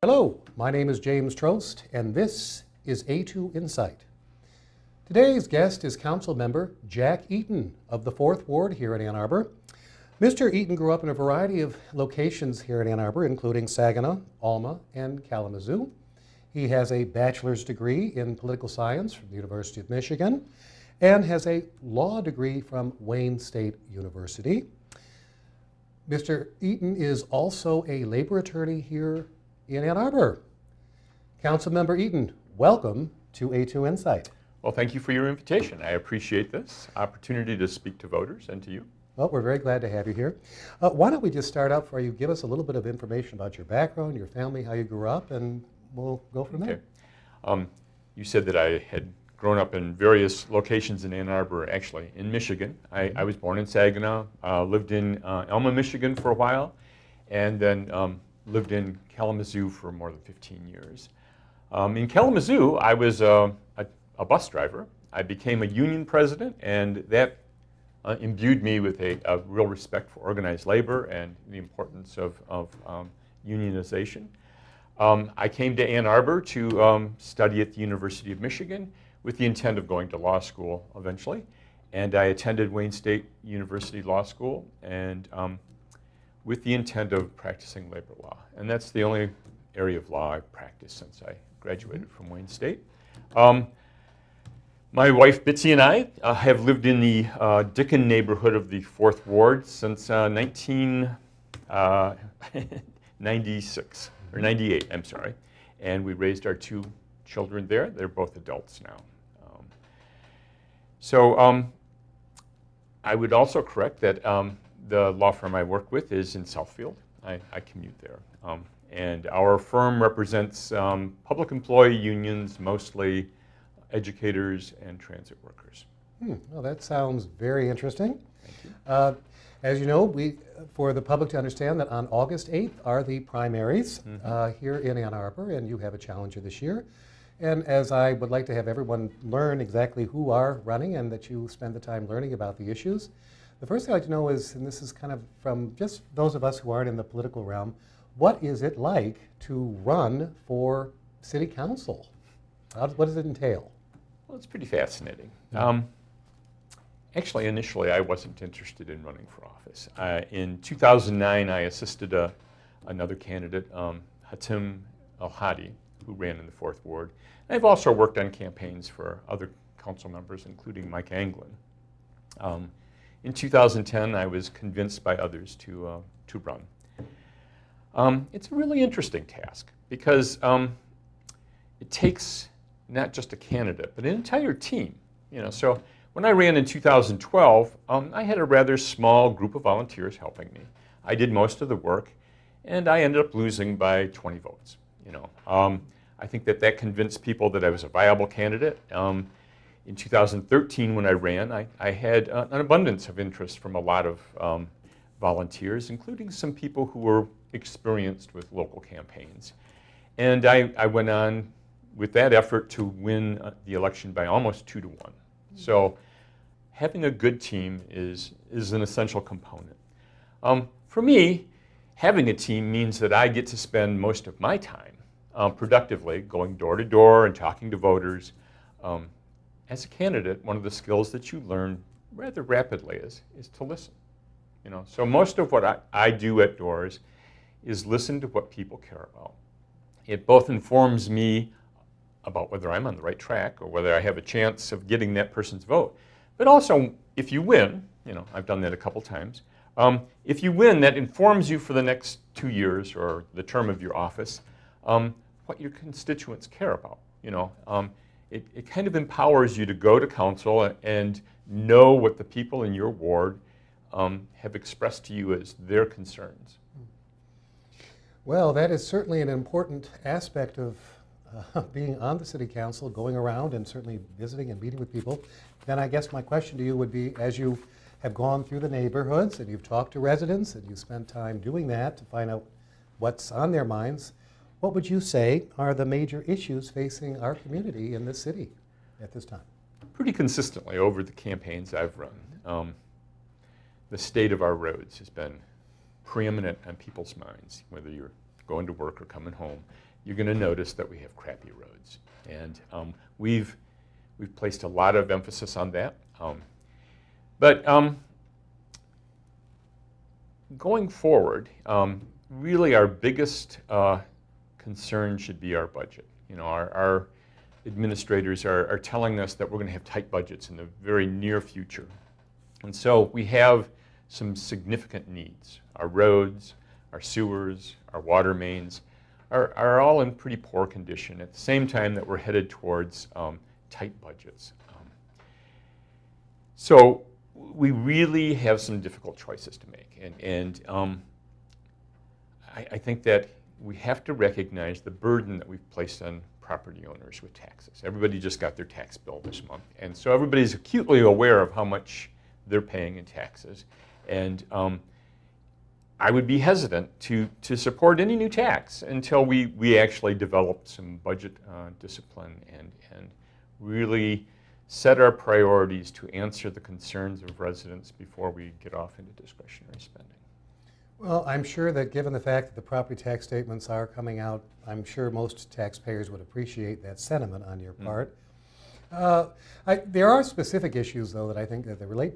Hello, my name is James Trost, and this is A2 Insight. Today's guest is Council Member Jack Eaton of the 4th Ward here in Ann Arbor. Mr. Eaton grew up in a variety of locations here in Ann Arbor, including Saginaw, Alma, and Kalamazoo. He has a bachelor's degree in political science from the University of Michigan and has a law degree from Wayne State University. Mr. Eaton is also a labor attorney here in Ann Arbor. Councilmember Eaton, welcome to A2 Insight. Well, thank you for your invitation. I appreciate this opportunity to speak to voters and to you. Well, we're very glad to have you here. Why don't we just start out for you, give us a little bit of information about your background, your family, how you grew up, and we'll go from there. You said that I had grown up in various locations in Ann Arbor, actually, in Michigan. I was born in Saginaw, lived in Alma, Michigan for a while, and then lived in Kalamazoo for more than 15 years. In Kalamazoo, I was a bus driver. I became a union president, and that imbued me with a real respect for organized labor and the importance of unionization. I came to Ann Arbor to study at the University of Michigan with the intent of going to law school eventually. And I attended Wayne State University Law School and with the intent of practicing labor law. And that's the only area of law I've practiced since I graduated from Wayne State. My wife Bitsy and I have lived in the Dicken neighborhood of the 4th Ward since 1996, or 98, I'm sorry. And we raised our 2 children there. They're both adults now. I would also correct that the law firm I work with is in Southfield. I commute there. And our firm represents public employee unions, mostly educators and transit workers. Well, that sounds very interesting. Thank you. As you know, for the public to understand that on August 8th are the primaries here in Ann Arbor, and you have a challenger this year. And as I would like to have everyone learn exactly who are running and that you spend the time learning about the issues, the first thing I'd like to know is, and this is kind of from just those of us who aren't in the political realm, what is it like to run for city council? What does it entail? Well, it's pretty fascinating. Actually, initially, I wasn't interested in running for office. In 2009, I assisted another candidate, Hatim El-Hadi, who ran in the 4th Ward. And I've also worked on campaigns for other council members, including Mike Anglin. In 2010, I was convinced by others to run. It's a really interesting task because it takes not just a candidate, but an entire team. So when I ran in 2012, I had a rather small group of volunteers helping me. I did most of the work, and I ended up losing by 20 votes. I think that convinced people that I was a viable candidate. In 2013, when I ran, I had an abundance of interest from a lot of volunteers, including some people who were experienced with local campaigns. And I went on with that effort to win the election by almost 2 to 1. So having a good team is an essential component. For me, having a team means that I get to spend most of my time productively going door to door and talking to voters. As a candidate, one of the skills that you learn rather rapidly is to listen. So most of what I do at doors is listen to what people care about. It both informs me about whether I'm on the right track or whether I have a chance of getting that person's vote. But also, if you win, I've done that a couple times, if you win, that informs you for the next 2 years or the term of your office, what your constituents care about. It kind of empowers you to go to council and know what the people in your ward have expressed to you as their concerns. Well, that is certainly an important aspect of being on the city council, going around and certainly visiting and meeting with people. Then I guess my question to you would be, as you have gone through the neighborhoods and you've talked to residents and you spent time doing that to find out what's on their minds, what would you say are the major issues facing our community in this city at this time? Pretty consistently over the campaigns I've run, the state of our roads has been preeminent on people's minds, whether you're going to work or coming home. you're going to notice that we have crappy roads. And we've placed a lot of emphasis on that. But going forward, really our biggest concern should be our budget. You know, our administrators are telling us that we're going to have tight budgets in the very near future. And so we have some significant needs. Our roads, our sewers, our water mains are all in pretty poor condition at the same time that we're headed towards tight budgets. So we really have some difficult choices to make. And I think that we have to recognize the burden that we've placed on property owners with taxes. Everybody just got their tax bill this month. And so everybody's acutely aware of how much they're paying in taxes. And I would be hesitant to support any new tax until we actually develop some budget discipline and really set our priorities to answer the concerns of residents before we get off into discretionary spending. Well, I'm sure that given the fact that the property tax statements are coming out, I'm sure most taxpayers would appreciate that sentiment on your part. There are specific issues, though, that I think that they relate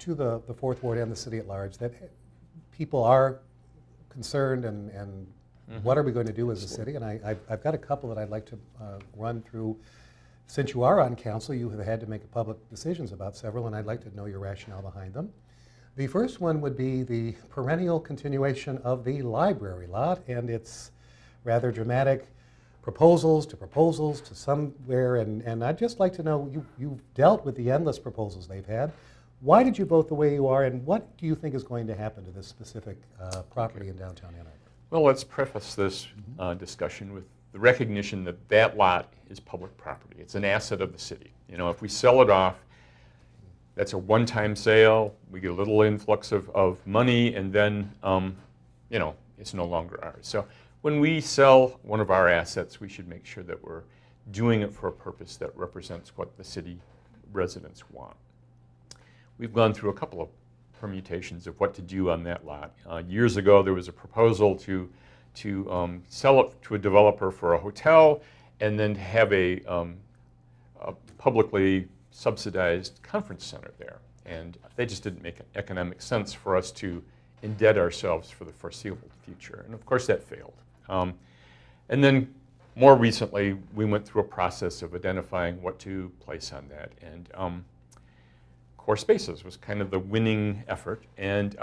to the Fourth Ward and the city at large, that people are concerned and what are we going to do as a city? And I've got a couple that I'd like to run through. Since you are on council, you have had to make public decisions about several, and I'd like to know your rationale behind them. The first one would be the perennial continuation of the library lot and its rather dramatic proposals to somewhere, and I'd just like to know, you've dealt with the endless proposals they've had. Why did you vote the way you are, and what do you think is going to happen to this specific property in downtown Ann Arbor? Well, let's preface this discussion with the recognition that that lot is public property. It's an asset of the city. You know, if we sell it off, that's a one-time sale. We get a little influx of money, and then, you know, it's no longer ours. So when we sell one of our assets, we should make sure that we're doing it for a purpose that represents what the city residents want. We've gone through a couple of permutations of what to do on that lot. Years ago, there was a proposal to sell it to a developer for a hotel and then to have a publicly subsidized conference center there. And they just didn't make economic sense for us to indebt ourselves for the foreseeable future. And of course that failed. And then more recently, we went through a process of identifying what to place on that. And Core Spaces was kind of the winning effort. And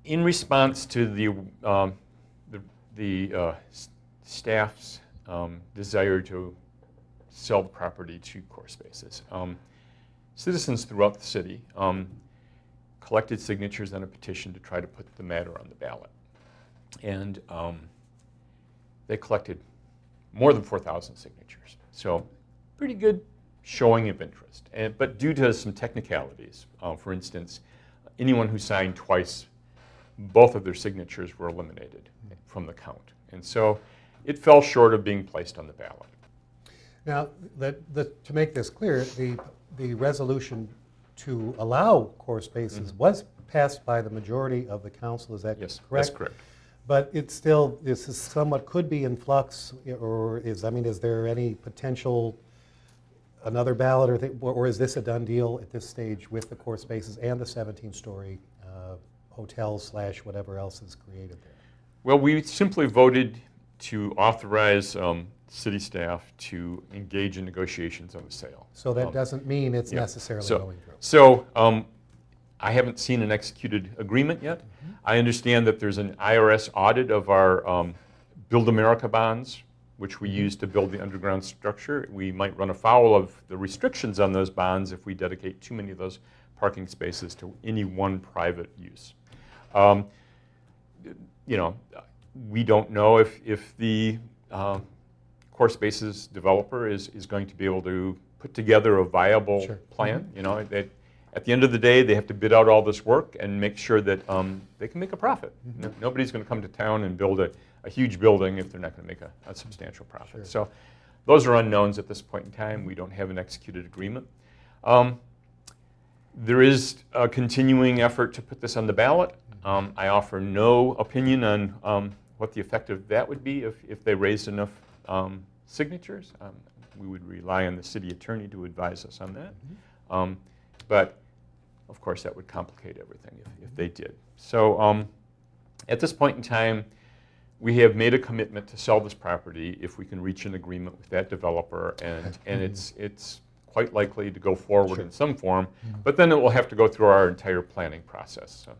in response to the staff's desire to sell the property to Core Spaces, citizens throughout the city collected signatures on a petition to try to put the matter on the ballot. And they collected more than 4,000 signatures. So pretty good showing of interest. But due to some technicalities, for instance, anyone who signed twice, both of their signatures were eliminated from the count. And so it fell short of being placed on the ballot. Now, to make this clear, the resolution to allow Core Spaces was passed by the majority of the council. Is that Yes, correct? that's correct. But it's still, this is somewhat could be in flux, or is there any potential another ballot, or is this a done deal at this stage with the Core Spaces and the 17-story hotel / whatever else is created there? Well, we simply voted to authorize city staff to engage in negotiations on the sale. So that doesn't mean it's necessarily going through. So I haven't seen an executed agreement yet. I understand that there's an IRS audit of our Build America bonds, which we use to build the underground structure. We might run afoul of the restrictions on those bonds if we dedicate too many of those parking spaces to any one private use. You know, we don't know if the Core Spaces developer is going to be able to put together a viable plan. You know, at the end of the day, they have to bid out all this work and make sure that they can make a profit. Nobody's going to come to town and build a huge building if they're not going to make a substantial profit. So those are unknowns at this point in time. We don't have an executed agreement. There is a continuing effort to put this on the ballot. I offer no opinion on what the effect of that would be if they raised enough signatures. We would rely on the city attorney to advise us on that. But of course, that would complicate everything if they did. So at this point in time, we have made a commitment to sell this property if we can reach an agreement with that developer, and it's quite likely to go forward in some form, but then it will have to go through our entire planning process. So,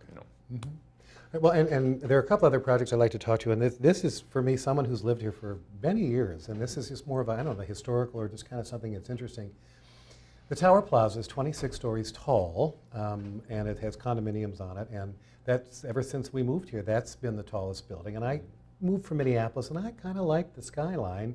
Well, and there are a couple other projects I'd like to talk to, and this is, for me, someone who's lived here for many years, and this is just more of a, I don't know, historical or just kind of something that's interesting. The Tower Plaza is 26 stories tall, and it has condominiums on it, and that's, ever since we moved here, that's been the tallest building. And I moved from Minneapolis, and I kind of like the skyline.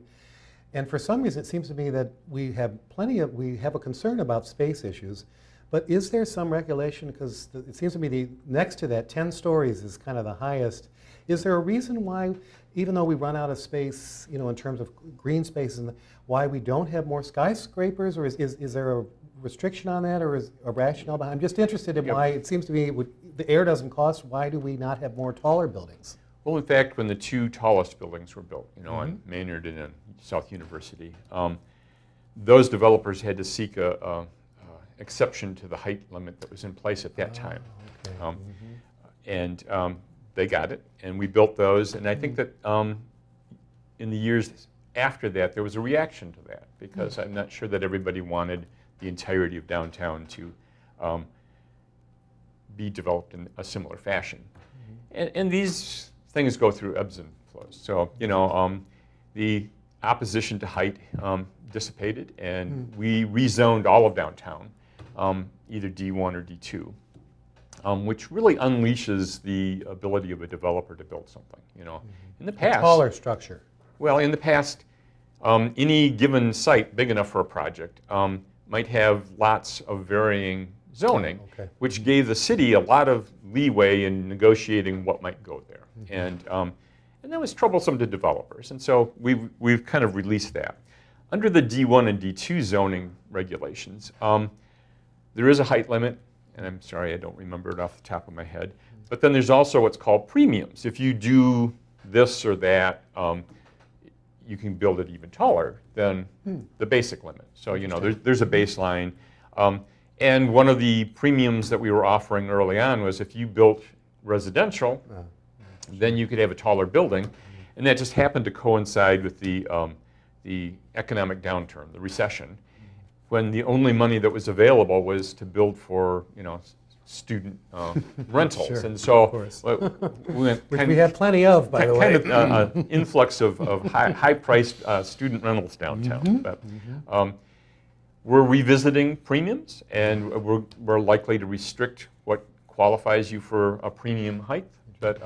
And for some reason, it seems to me that we have a concern about space issues. But is there some regulation, because it seems to me next to that, 10 stories is kind of the highest. Is there a reason why, even though we run out of space, in terms of green spaces, why we don't have more skyscrapers, or is there a restriction on that, or is a rationale behind? I'm just interested in why it seems to me the air doesn't cost. Why do we not have more taller buildings? Well, in fact, when the two tallest buildings were built, on Maynard and on South University, those developers had to seek a exception to the height limit that was in place at that time. Okay. And they got it, and we built those. And I think that in the years after that, there was a reaction to that, because I'm not sure that everybody wanted the entirety of downtown to be developed in a similar fashion. And these things go through ebbs and flows. So, the opposition to height dissipated, and we rezoned all of downtown, either D1 or D2, which really unleashes the ability of a developer to build something. In the past, A taller structure. Well, in the past, any given site big enough for a project might have lots of varying zoning, which gave the city a lot of leeway in negotiating what might go there, and that was troublesome to developers. And so we've kind of released that. Under the D1 and D2 zoning regulations, there is a height limit, and I'm sorry I don't remember it off the top of my head. But then there's also what's called premiums. If you do this or that, you can build it even taller than the basic limit. So there's a baseline. And one of the premiums that we were offering early on was if you built residential, then you could have a taller building. And that just happened to coincide with the economic downturn, the recession, when the only money that was available was to build for student rentals. And so we went which we have plenty of, by the way. Kind of an influx of high-priced student rentals downtown. But we're revisiting premiums, and we're likely to restrict what qualifies you for a premium height. But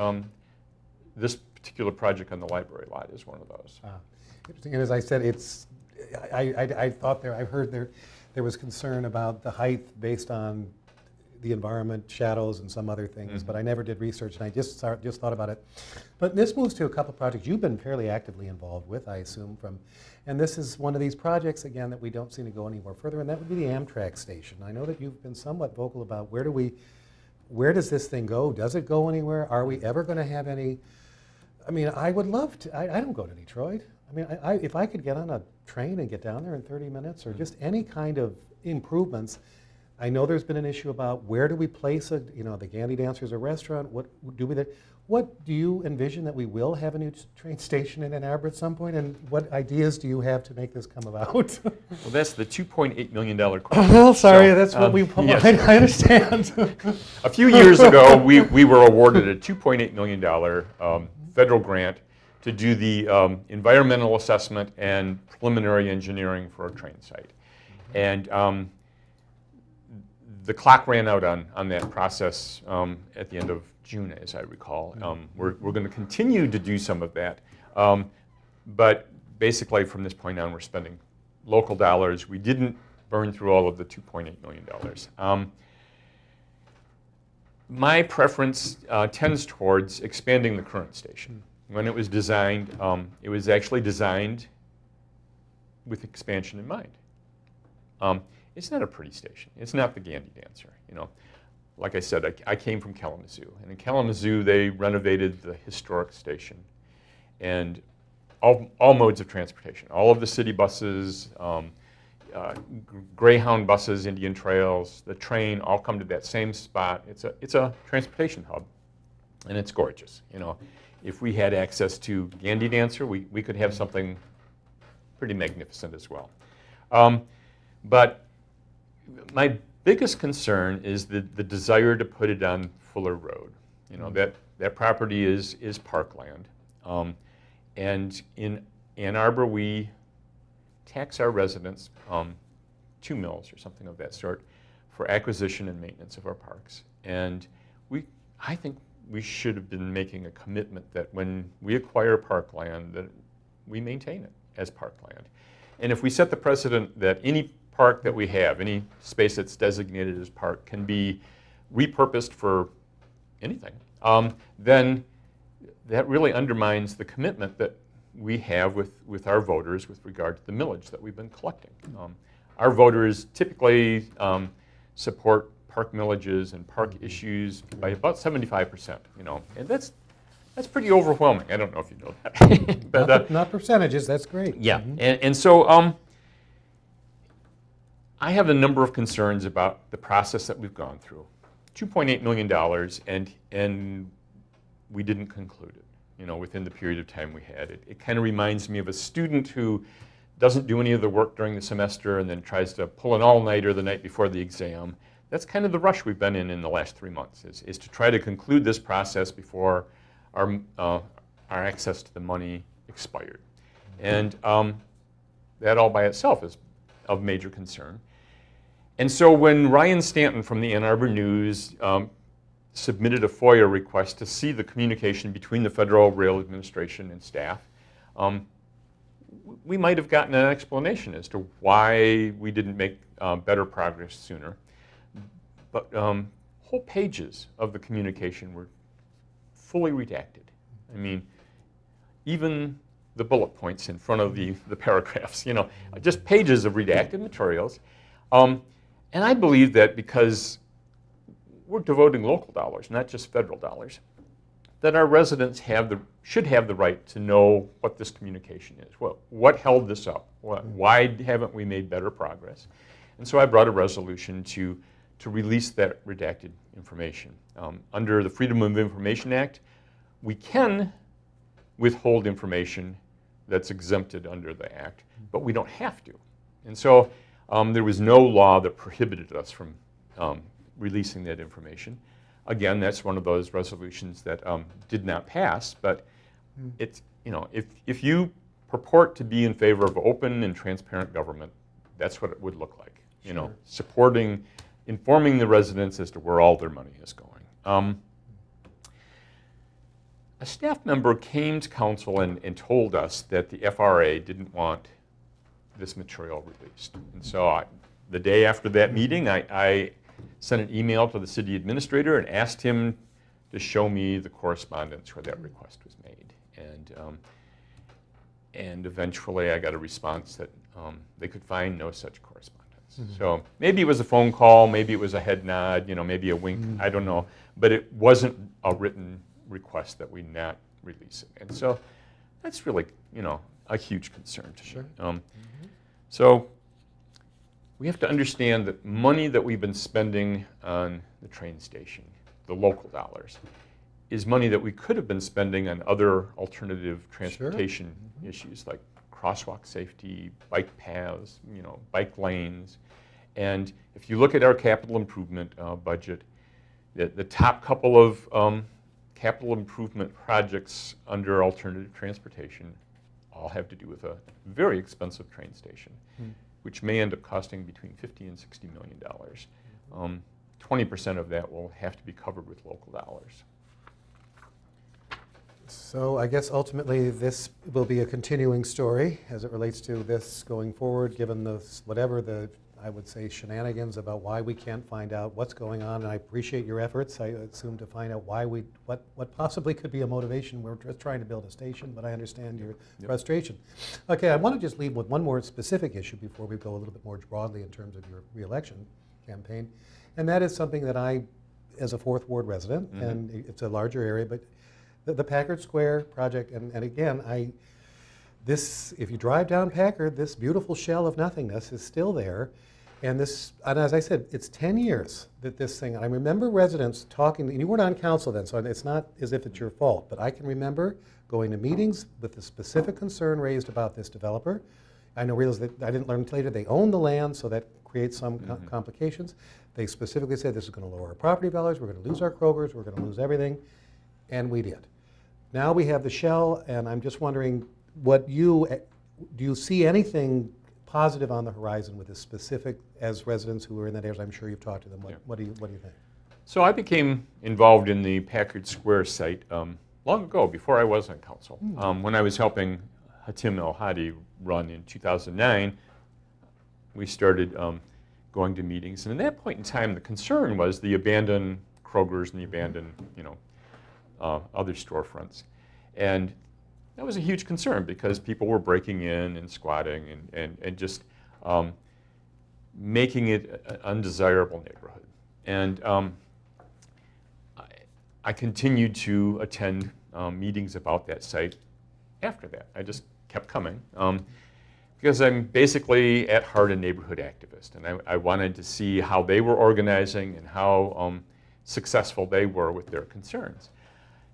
this particular project on the library lot is one of those. Interesting. And as I said, I've heard there was concern about the height based on the environment, shadows, and some other things, but I never did research, and I just thought about it. But this moves to a couple projects you've been fairly actively involved with, I assume, and this is one of these projects, again, that we don't seem to go anywhere further, and that would be the Amtrak station. I know that you've been somewhat vocal about where does this thing go? Does it go anywhere? Are we ever going to have any? I mean, I would love to. I don't go to Detroit. I mean, if I could get on a train and get down there in 30 minutes, or just any kind of improvements. I know there's been an issue about where do we place the Gandy Dancers a restaurant? What do you envision that we will have a new train station in Ann Arbor at some point? And what ideas do you have to make this come about? Well, that's the $2.8 million question. Oh, sorry, that's what we. Yes. I understand. A few years ago, we were awarded a $2.8 million federal grant to do the environmental assessment and preliminary engineering for a train site, and the clock ran out on that process at the end of June, as I recall. We're going to continue to do some of that, but basically from this point on, we're spending local dollars. We didn't burn through all of the $2.8 million. My preference tends towards expanding the current station. When it was designed, it was actually designed with expansion in mind. It's not a pretty station. It's not the Gandy Dancer. like I said, I came from Kalamazoo, and in Kalamazoo they renovated the historic station, and all modes of transportation, all of the city buses, Greyhound buses, Indian Trails, the train, all come to that same spot. It's a transportation hub, and it's gorgeous. You know, if we had access to Gandhi Dancer, we could have something pretty magnificent as well. But my biggest concern is the desire to put it on Fuller Road. You know, that property is parkland. And in Ann Arbor, we tax our residents 2 mills or something of that sort for acquisition and maintenance of our parks. And I think we should have been making a commitment that when we acquire parkland, that we maintain it as parkland. And if we set the precedent that any park that we have, any space that's designated as park, can be repurposed for anything, then that really undermines the commitment that we have with our voters with regard to the millage that we've been collecting. Our voters typically support park millages and park issues by about 75%, you know, and that's pretty overwhelming. I don't know if you know that. But, not percentages, that's great. Yeah, and so I have a number of concerns about the process that we've gone through. $2.8 million, and we didn't conclude it, you know, within the period of time we had. It kind of reminds me of a student who doesn't do any of the work during the semester and then tries to pull an all-nighter the night before the exam. That's kind of the rush we've been in the last 3 months, is to try to conclude this process before our access to the money expired. And that all by itself is of major concern. And so when Ryan Stanton from the Ann Arbor News submitted a FOIA request to see the communication between the Federal Rail Administration and staff, we might have gotten an explanation as to why we didn't make better progress sooner. But whole pages of the communication were fully redacted. I mean, even the bullet points in front of the paragraphs, you know, just pages of redacted materials. And I believe that because we're devoting local dollars, not just federal dollars, that our residents should have the right to know what this communication is. What held this up? Why haven't we made better progress? And so I brought a resolution to release that redacted information. Under the Freedom of Information Act, we can withhold information that's exempted under the Act, but we don't have to. And so there was no law that prohibited us from releasing that information. Again, that's one of those resolutions that did not pass, but it's, you know, if you purport to be in favor of open and transparent government, that's what it would look like. You know, informing the residents as to where all their money is going. A staff member came to council and told us that the FRA didn't want this material released. And so the day after that meeting, I sent an email to the city administrator and asked him to show me the correspondence where that request was made. And eventually I got a response that they could find no such correspondence. So maybe it was a phone call, maybe it was a head nod, you know, maybe a wink, I don't know. But it wasn't a written request that we not release it. And so that's really, you know, a huge concern to me. So we have to understand that money that we've been spending on the train station, the local dollars, is money that we could have been spending on other alternative transportation issues like crosswalk safety, bike paths, you know, bike lanes. And if you look at our capital improvement budget, the top couple of capital improvement projects under alternative transportation all have to do with a very expensive train station, which may end up costing between $50 and $60 million. 20% of that will have to be covered with local dollars. So I guess ultimately this will be a continuing story as it relates to this going forward, given the I would say shenanigans about why we can't find out what's going on. And I appreciate your efforts, I assume, to find out why what possibly could be a motivation. We're just trying to build a station, but I understand your frustration. Okay, I want to just leave with one more specific issue before we go a little bit more broadly in terms of your re-election campaign. And that is something that I as a Fourth Ward resident, and it's a larger area, but the Packard Square project, and again, if you drive down Packard, this beautiful shell of nothingness is still there. And as I said, it's 10 years that this thing, I remember residents talking, and you weren't on council then, so it's not as if it's your fault, but I can remember going to meetings with the specific concern raised about this developer. I realized that I didn't learn later, they own the land, so that creates some complications. They specifically said this is going to lower our property values, we're going to lose our Krogers, we're going to lose everything, and we did. Now we have the shell, and I'm just wondering, do you see anything positive on the horizon with this specific, as residents who are in that area? I'm sure you've talked to them. What do you think? So I became involved in the Packard Square site long ago, before I was on council. When I was helping Hatim El-Hadi run in 2009, we started going to meetings. And at that point in time, the concern was the abandoned Krogers and the abandoned, other storefronts. And that was a huge concern because people were breaking in and squatting and just making it an undesirable neighborhood. And I continued to attend meetings about that site after that. I just kept coming because I'm basically at heart a neighborhood activist, and I wanted to see how they were organizing and how successful they were with their concerns.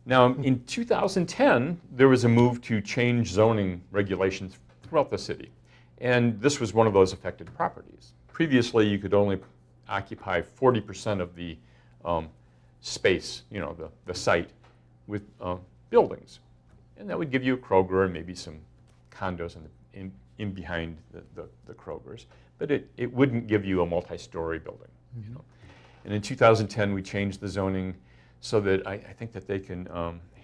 Now, in 2010, there was a move to change zoning regulations throughout the city, and this was one of those affected properties. Previously, you could only occupy 40% of the space, the site, with buildings, and that would give you a Kroger and maybe some condos in behind the Krogers, but it wouldn't give you a multi-story building. And in 2010, we changed the zoning so that I think that they can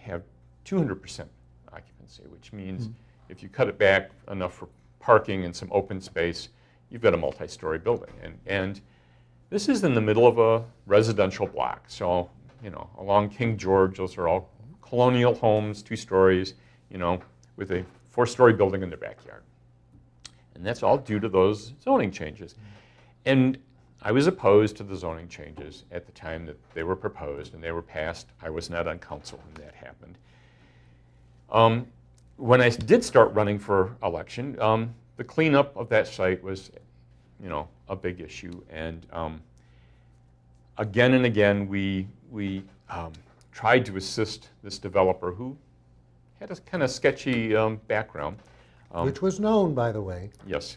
have 200% occupancy, which means if you cut it back enough for parking and some open space, you've got a multi-story building. And this is in the middle of a residential block. So, along King George, those are all colonial homes, 2 stories, with a 4-story building in their backyard. And that's all due to those zoning changes. And I was opposed to the zoning changes at the time that they were proposed and they were passed. I was not on council when that happened. When I did start running for election, the cleanup of that site was, a big issue. And again and again, we tried to assist this developer who had a kind of sketchy background. Which was known, by the way. Yes.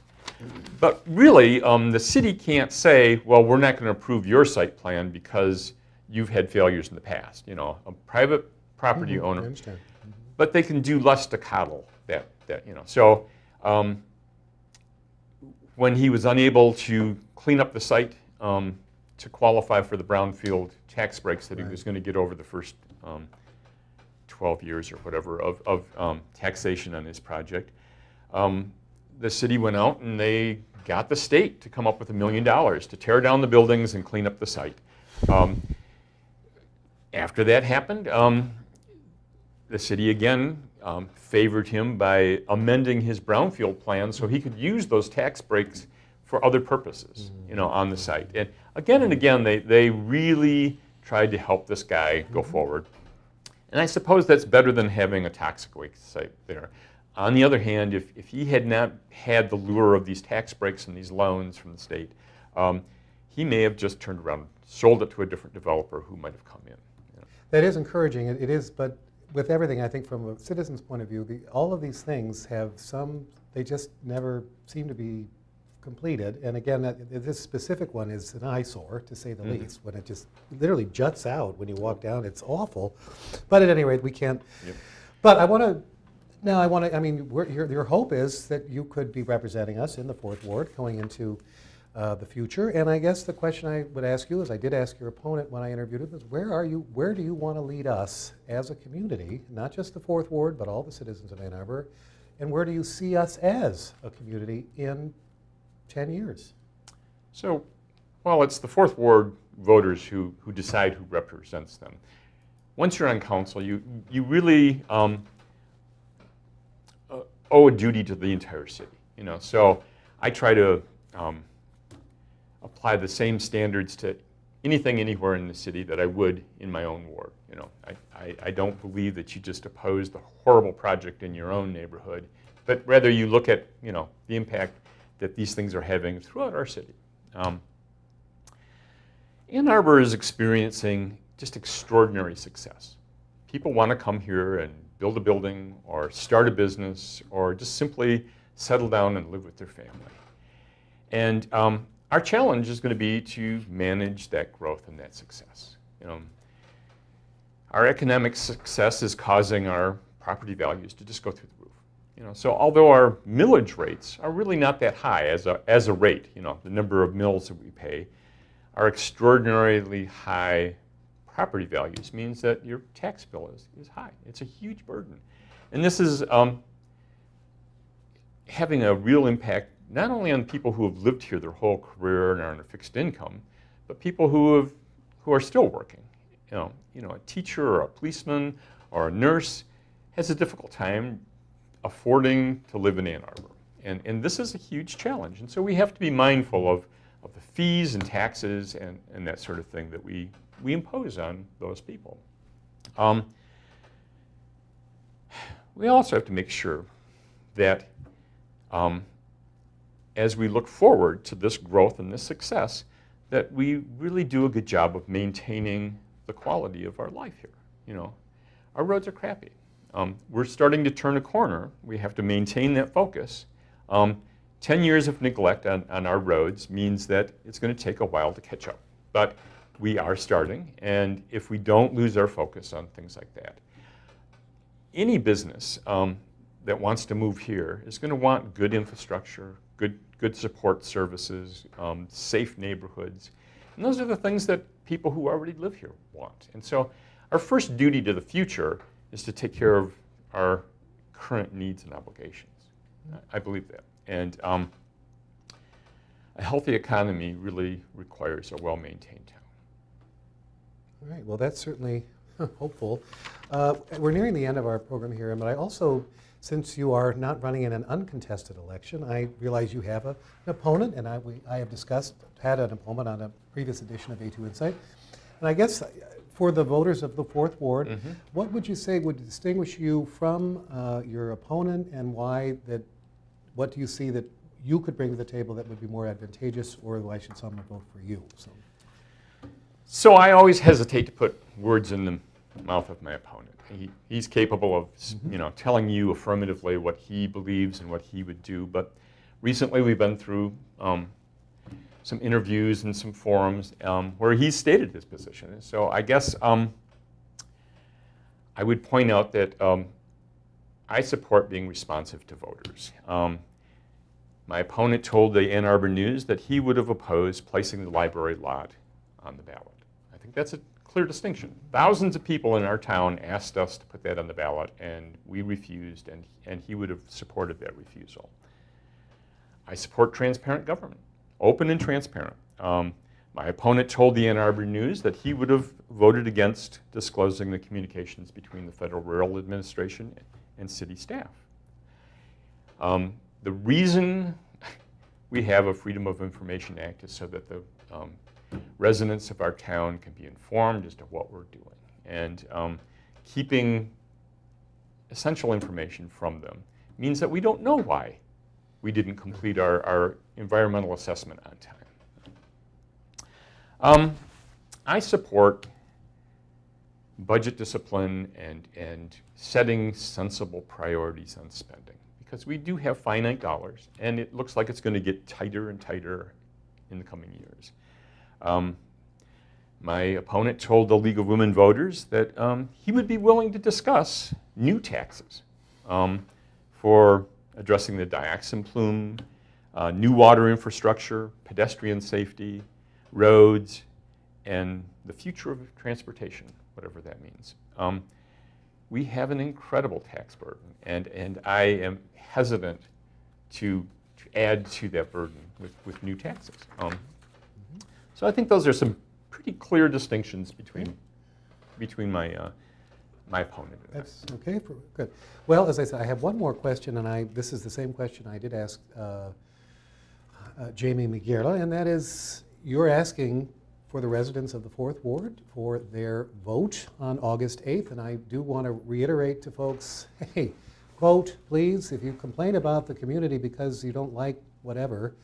But really, the city can't say, well, we're not going to approve your site plan because you've had failures in the past. A private property owner. I understand. But they can do less to coddle that. So when he was unable to clean up the site to qualify for the brownfield tax breaks that he was going to get over the first 12 years or whatever of taxation on his project, the city went out and they got the state to come up with $1 million to tear down the buildings and clean up the site. After that happened, the city again favored him by amending his brownfield plan so he could use those tax breaks for other purposes, on the site. And again, they really tried to help this guy go forward. And I suppose that's better than having a toxic waste site there. On the other hand, if he had not had the lure of these tax breaks and these loans from the state, he may have just turned around, sold it to a different developer who might have come in. That is encouraging. It is, but with everything, I think from a citizen's point of view, all of these things have they just never seem to be completed. And again, this specific one is an eyesore, to say the least, when it just literally juts out when you walk down. It's awful. But at any rate, we can't. Yep. But your hope is that you could be representing us in the 4th Ward going into the future. And I guess the question I would ask you, as I did ask your opponent when I interviewed him, is where do you want to lead us as a community, not just the 4th Ward, but all the citizens of Ann Arbor, and where do you see us as a community in 10 years? So, well, it's the 4th Ward voters who decide who represents them. Once you're on council, you really owe a duty to the entire city. So I try to apply the same standards to anything anywhere in the city that I would in my own ward. You know, I don't believe that you just oppose the horrible project in your own neighborhood, but rather you look at, you know, the impact that these things are having throughout our city. Ann Arbor is experiencing just extraordinary success. People want to come here and build a building or start a business or just simply settle down and live with their family. And our challenge is going to be to manage that growth and that success. You know, our economic success is causing our property values to just go through the roof. You know, so although our millage rates are really not that high as a rate, you know, the number of mills that we pay, our extraordinarily high property values means that your tax bill is high. It's a huge burden. And this is having a real impact not only on people who have lived here their whole career and are on a fixed income, but people who are still working. You know, a teacher or a policeman or a nurse has a difficult time affording to live in Ann Arbor. And this is a huge challenge. And so we have to be mindful of the fees and taxes and that sort of thing that we impose on those people. We also have to make sure that as we look forward to this growth and this success, that we really do a good job of maintaining the quality of our life here. You know, our roads are crappy. We're starting to turn a corner. We have to maintain that focus. 10 years of neglect on our roads means that it's going to take a while to catch up. But we are starting, and if we don't lose our focus on things like that, any business that wants to move here is going to want good infrastructure, good support services, safe neighborhoods. And those are the things that people who already live here want. And so our first duty to the future is to take care of our current needs and obligations. I believe that. And a healthy economy really requires a well-maintained town. All right, well, that's certainly hopeful. We're nearing the end of our program here, but I also, since you are not running in an uncontested election, I realize you have an opponent, and I have had an opponent on a previous edition of A2 Insight. And I guess for the voters of the Fourth Ward, what would you say would distinguish you from your opponent, and what do you see that you could bring to the table that would be more advantageous, or why should someone vote for you? So I always hesitate to put words in the mouth of my opponent. He's capable of, you know, telling you affirmatively what he believes and what he would do. But recently we've been through some interviews and some forums where he's stated his position. And so I guess I would point out that I support being responsive to voters. My opponent told the Ann Arbor News that he would have opposed placing the library lot on the ballot. I think that's a clear distinction. Thousands of people in our town asked us to put that on the ballot, and we refused, and he would have supported that refusal. I support transparent government, open and transparent. My opponent told the Ann Arbor News that he would have voted against disclosing the communications between the Federal Railroad Administration and city staff. The reason we have a Freedom of Information Act is so that the residents of our town can be informed as to what we're doing. And keeping essential information from them means that we don't know why we didn't complete our environmental assessment on time. I support budget discipline and setting sensible priorities on spending, because we do have finite dollars, and it looks like it's going to get tighter and tighter in the coming years. My opponent told the League of Women Voters that he would be willing to discuss new taxes for addressing the dioxin plume, new water infrastructure, pedestrian safety, roads, and the future of transportation, whatever that means. We have an incredible tax burden, and I am hesitant to add to that burden with new taxes. So I think those are some pretty clear distinctions between my my opponent. That's okay. Good. Well, as I said, I have one more question, and this is the same question I did ask Jamie McGearla, and that is, you're asking for the residents of the 4th Ward for their vote on August 8th. And I do want to reiterate to folks, hey, vote, please. If you complain about the community because you don't like whatever,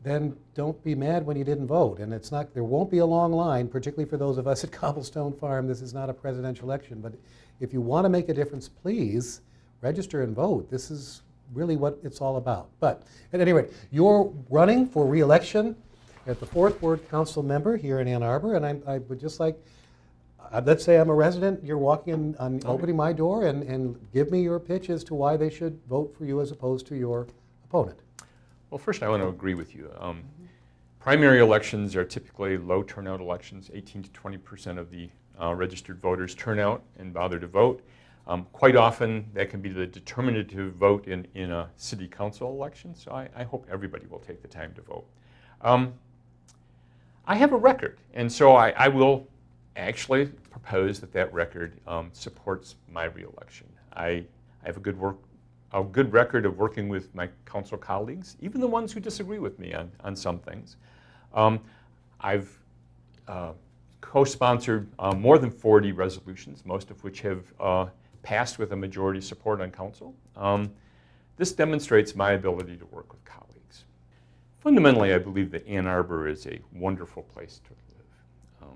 then don't be mad when you didn't vote. And there won't be a long line, particularly for those of us at Cobblestone Farm. This is not a presidential election. But if you want to make a difference, please register and vote. This is really what it's all about. But at any rate, you're running for re-election as the 4th Ward Council member here in Ann Arbor, and I would just like, let's say I'm a resident, you're walking in, opening my door, and give me your pitch as to why they should vote for you as opposed to your opponent. Well, first I want to agree with you. Primary elections are typically low turnout elections. 18 to 20% of the registered voters turn out and bother to vote. Quite often that can be the determinative vote in a city council election, so I hope everybody will take the time to vote. I have a record, and so I will actually propose that record supports my reelection. I have a good record of working with my council colleagues, even the ones who disagree with me on some things. I've co-sponsored more than 40 resolutions, most of which have passed with a majority support on council. This demonstrates my ability to work with colleagues. Fundamentally, I believe that Ann Arbor is a wonderful place to live.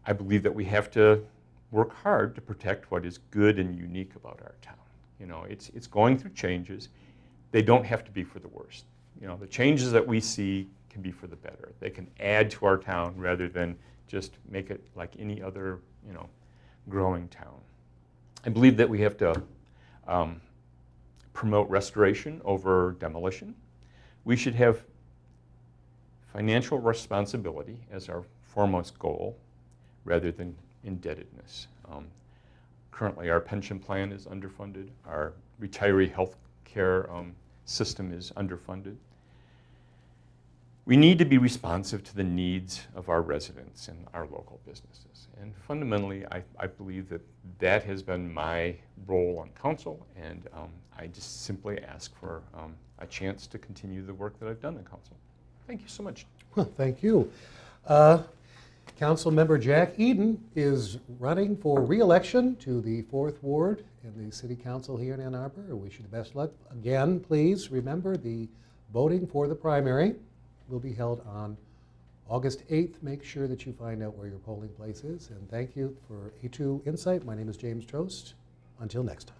I believe that we have to work hard to protect what is good and unique about our town. You know, it's going through changes. They don't have to be for the worst. You know, the changes that we see can be for the better. They can add to our town rather than just make it like any other, you know, growing town. I believe that we have to promote restoration over demolition. We should have financial responsibility as our foremost goal rather than indebtedness. Currently, our pension plan is underfunded. Our retiree health care system is underfunded. We need to be responsive to the needs of our residents and our local businesses. And fundamentally, I believe that has been my role on council, and I just simply ask for a chance to continue the work that I've done in council. Thank you so much. Well, thank you. Council member Jack Eaton is running for re-election to the 4th Ward in the City Council here in Ann Arbor. I wish you the best luck. Again, please remember the voting for the primary will be held on August 8th. Make sure that you find out where your polling place is. And thank you for A2 Insight. My name is James Trost. Until next time.